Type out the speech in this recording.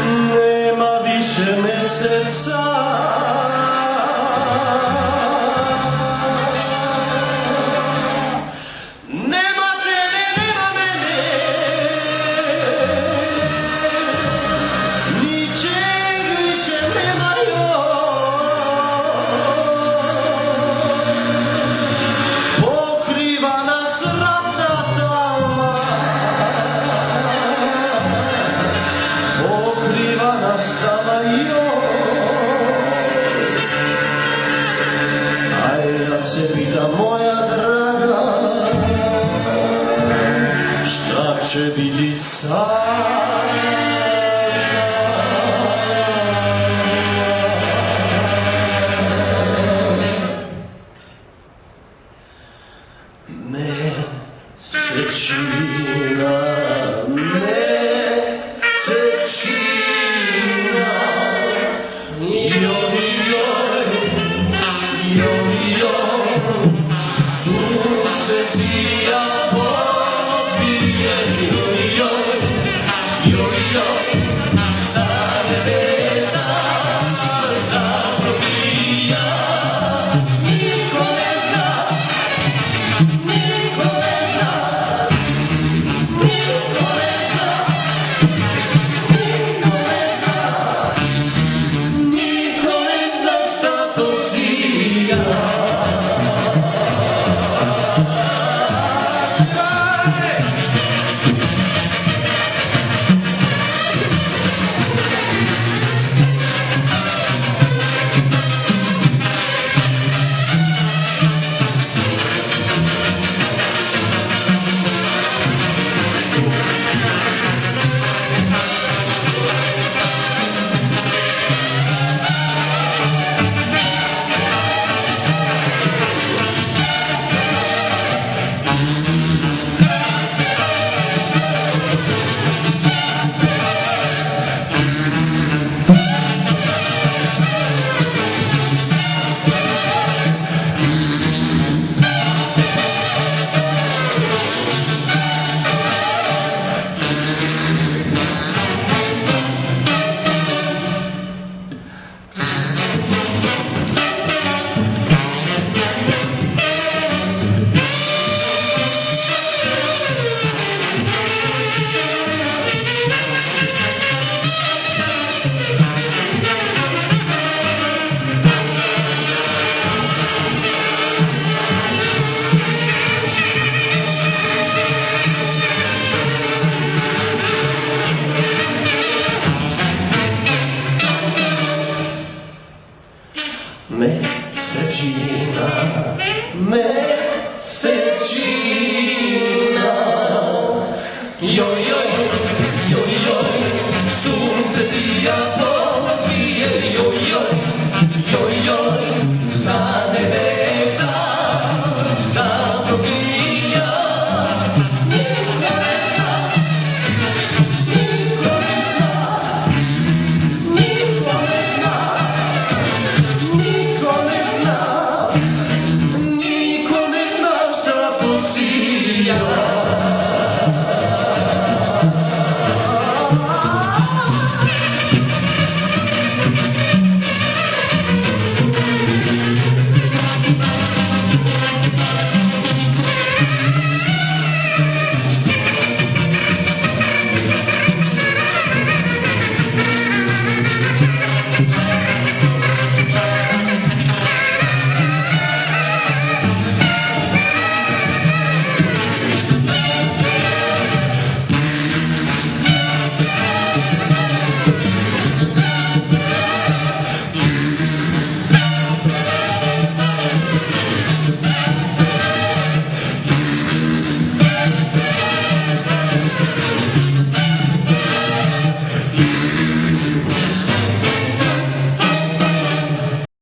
Nema više meseca, nema tebe, nema mene, ničeg više nema joj. Pokriva nas ratna tama, pokriva nas tama joj. Aj da se pita moja draga, šta će biti sad? Mesečina, mesečina, joj, joj, joj, joj, sunce sija popije, joj, joj, joj, joj, sa nebesa zaprobija. Niko ne zna, niko ne zna, niko ne zna, niko ne zna, niko ne zna šta to sija. Mesečina, mesečina, joj, joj, joj, joj.